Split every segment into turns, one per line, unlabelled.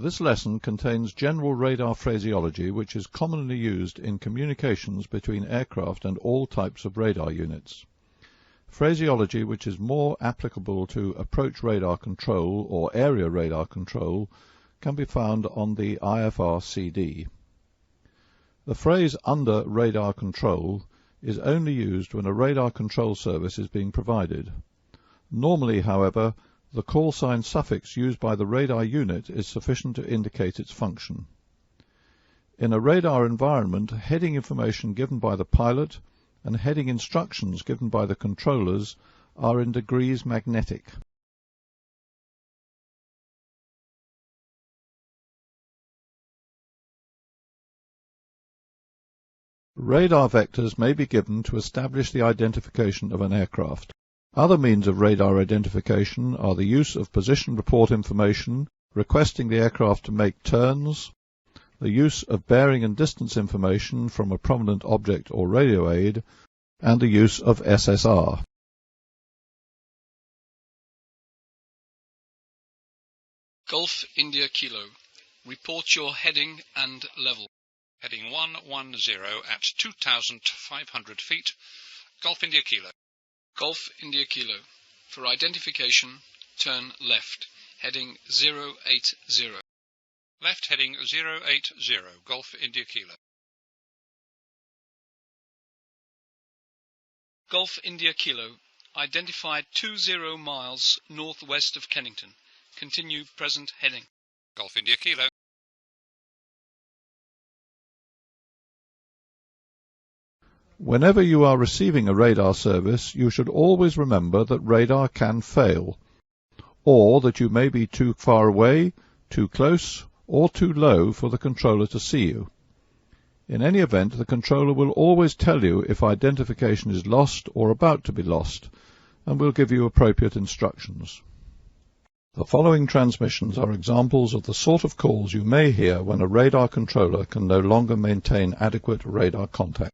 This lesson contains general radar phraseology which is commonly used in communications between aircraft and all types of radar units. Phraseology which is more applicable to approach radar control or area radar control can be found on the IFR CD. The phrase under radar control is only used when a radar control service is being provided. Normally, however, the call sign suffix used by the radar unit is sufficient to indicate its function. In a radar environment, heading information given by the pilot and heading instructions given by the controllers are in degrees magnetic. Radar vectors may be given to establish the identification of an aircraft. Other means of radar identification are the use of position report information, requesting the aircraft to make turns, the use of bearing and distance information from a prominent object or radio aid, and the use of SSR.
Golf India Kilo. Report your heading and level.
Heading 110 at 2,500 feet. Golf India Kilo.
Golf India Kilo. For identification, turn left. Heading 080.
Left heading 080. Golf India Kilo.
Golf India Kilo. Identified 20 miles northwest of Kennington. Continue present heading.
Golf India Kilo.
Whenever you are receiving a radar service, you should always remember that radar can fail, or that you may be too far away, too close, or too low for the controller to see you. In any event, the controller will always tell you if identification is lost or about to be lost, and will give you appropriate instructions. The following transmissions are examples of the sort of calls you may hear when a radar controller can no longer maintain adequate radar contact.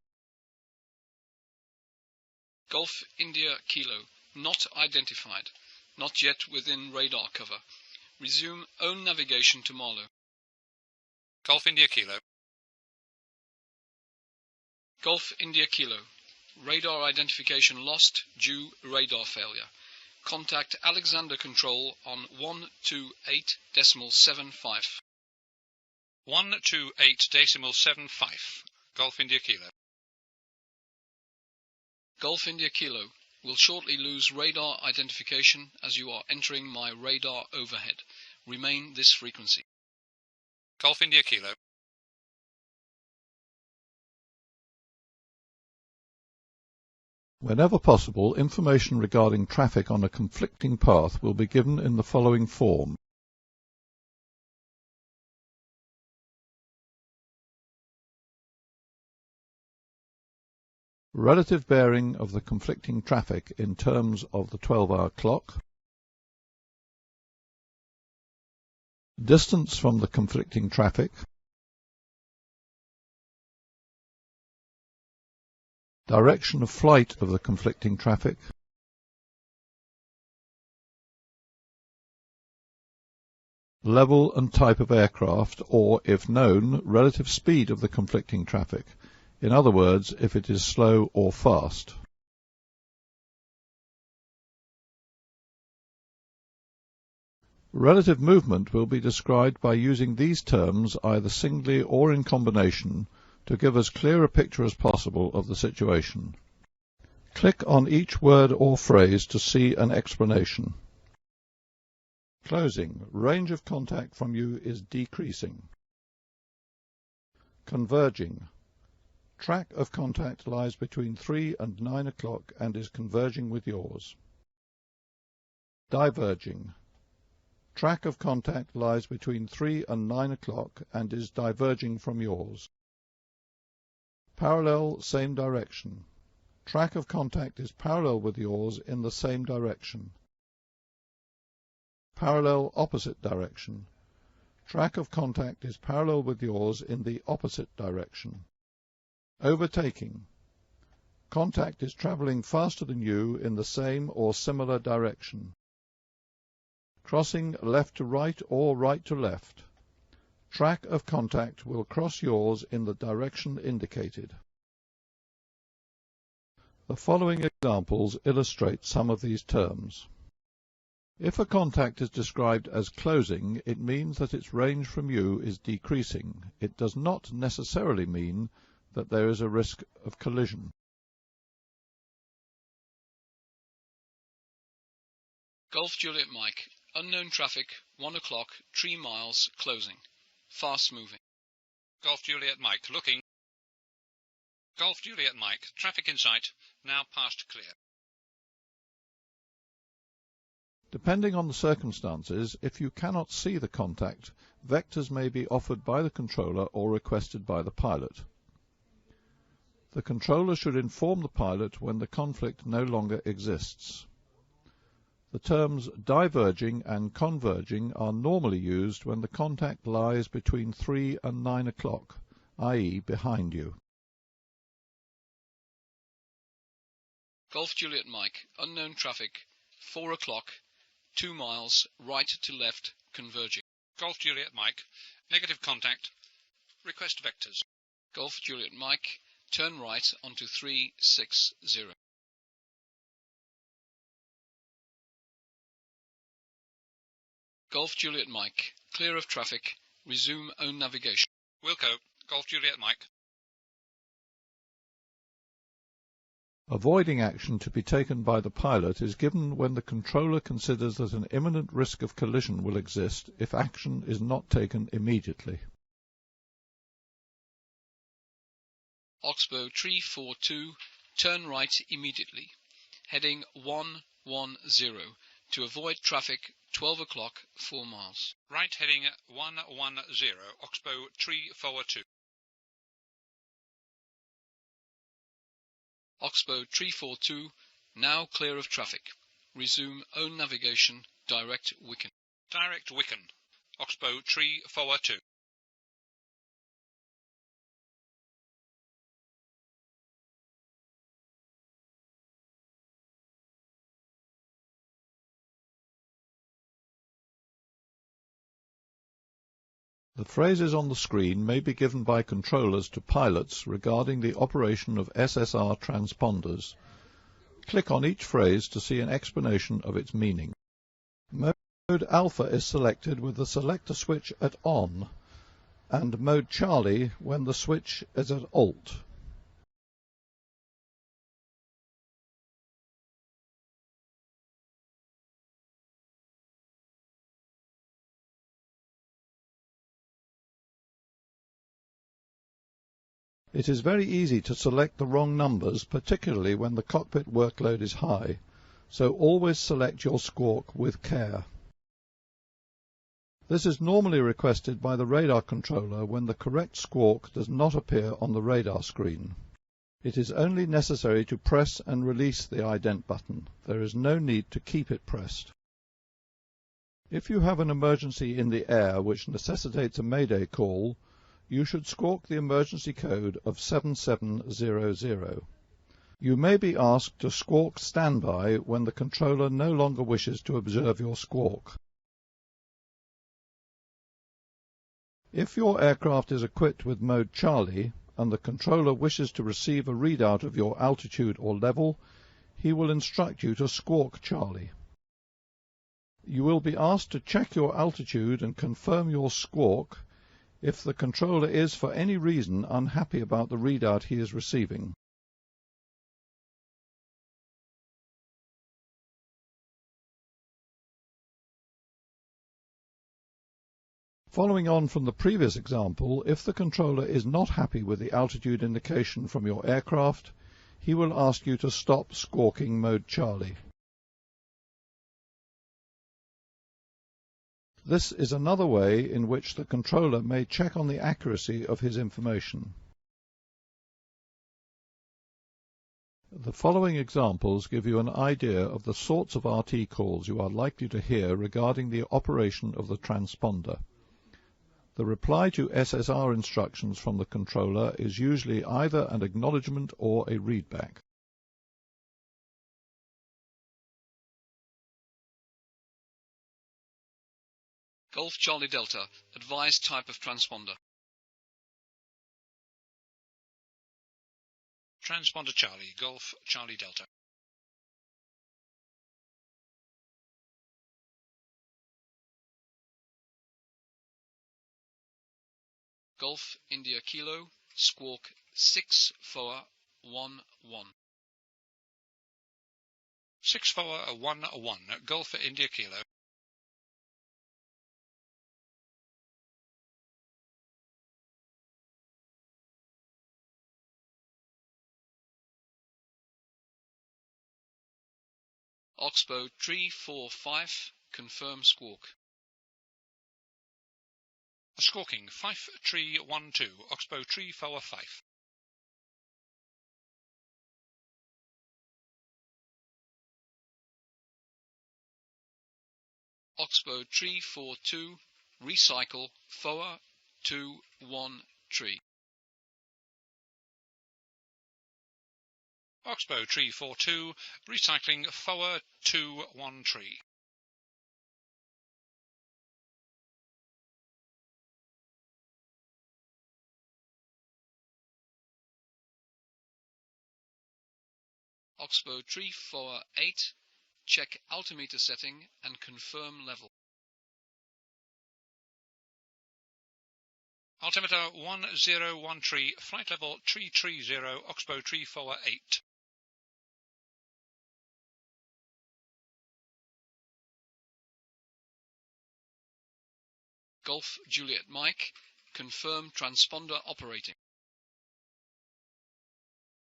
Golf India Kilo. Not identified. Not yet within radar cover. Resume own navigation to Marlow.
Golf India Kilo.
Golf India Kilo. Radar identification lost due radar failure. Contact Alexander Control on 128.75.
128.75. Golf India Kilo.
Golf India Kilo. Will shortly lose radar identification as you are entering my radar overhead. Remain this frequency.
Golf India Kilo.
Whenever possible, information regarding traffic on a conflicting path will be given in the following form. Relative bearing of the conflicting traffic in terms of the 12-hour clock. Distance from the conflicting traffic. Direction of flight of the conflicting traffic. Level and type of aircraft, or, if known, relative speed of the conflicting traffic. In other words, if it is slow or fast. Relative movement will be described by using these terms either singly or in combination to give as clear a picture as possible of the situation. Click on each word or phrase to see an explanation. Closing. Range of contact from you is decreasing. Converging. Track of contact lies between 3 and 9 o'clock and is converging with yours. Diverging. Track of contact lies between 3 and 9 o'clock and is diverging from yours. Parallel, same direction. Track of contact is parallel with yours in the same direction. Parallel, opposite direction. Track of contact is parallel with yours in the opposite direction. Overtaking. Contact is traveling faster than you in the same or similar direction. Crossing left to right or right to left. track of contact will cross yours in the direction indicated. The following examples illustrate some of these terms. If a contact is described as closing, it means that its range from you is decreasing. It does not necessarily mean that there is a risk of collision.
Golf Juliet Mike, unknown traffic, 1 o'clock, 3 miles, closing. Fast moving.
Golf Juliet Mike, looking. Golf Juliet Mike, traffic in sight, now past clear.
Depending on the circumstances, if you cannot see the contact, vectors may be offered by the controller or requested by the pilot. The controller should inform the pilot when the conflict no longer exists. The terms diverging and converging are normally used when the contact lies between 3 and 9 o'clock, i.e. behind you.
Golf Juliet Mike, unknown traffic, 4 o'clock, 2 miles, right to left, converging.
Golf Juliet Mike, negative contact, request vectors.
Golf Juliet Mike, turn right onto 360. Golf Juliet Mike, clear of traffic, resume own navigation.
Wilco, Golf Juliet Mike.
Avoiding action to be taken by the pilot is given when the controller considers that an imminent risk of collision will exist if action is not taken immediately.
Oxbow 342, turn right immediately, heading 110 to avoid traffic, 12 o'clock, 4 miles.
Right heading 110, Oxbow 342.
Oxbow 342, now clear of traffic. Resume own navigation, direct Wicken.
Direct Wicken, Oxbow 342.
The phrases on the screen may be given by controllers to pilots regarding the operation of SSR transponders. Click on each phrase to see an explanation of its meaning. Mode Alpha is selected with the selector switch at On, and Mode Charlie when the switch is at Alt. It is very easy to select the wrong numbers, particularly when the cockpit workload is high, so always select your squawk with care. This is normally requested by the radar controller when the correct squawk does not appear on the radar screen. It is only necessary to press and release the ident button. There is no need to keep it pressed. If you have an emergency in the air which necessitates a mayday call, you should squawk the emergency code of 7700. You may be asked to squawk standby when the controller no longer wishes to observe your squawk. If your aircraft is equipped with Mode Charlie and the controller wishes to receive a readout of your altitude or level, he will instruct you to squawk Charlie. You will be asked to check your altitude and confirm your squawk if the controller is for any reason unhappy about the readout he is receiving. Following on from the previous example, if the controller is not happy with the altitude indication from your aircraft, he will ask you to stop squawking Mode Charlie. This is another way in which the controller may check on the accuracy of his information. The following examples give you an idea of the sorts of RT calls you are likely to hear regarding the operation of the transponder. The reply to SSR instructions from the controller is usually either an acknowledgement or a readback.
Golf Charlie Delta, advised type of transponder.
Transponder Charlie, Golf Charlie Delta.
Golf India Kilo, Squawk 6411.
6411, Golf India Kilo.
Oxbow 345, confirm squawk.
Squawking 5312, Oxbow 345.
Oxbow 342, recycle, FOA 213.
Oxbow 342, recycling FOA 213.
Oxbow 348, check altimeter setting and confirm level.
Altimeter 1013, flight level 330, Oxbow 348.
Golf Juliet Mike, confirm transponder operating.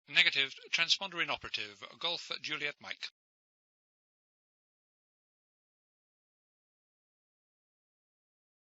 Negative, transponder inoperative, Golf Juliet Mike.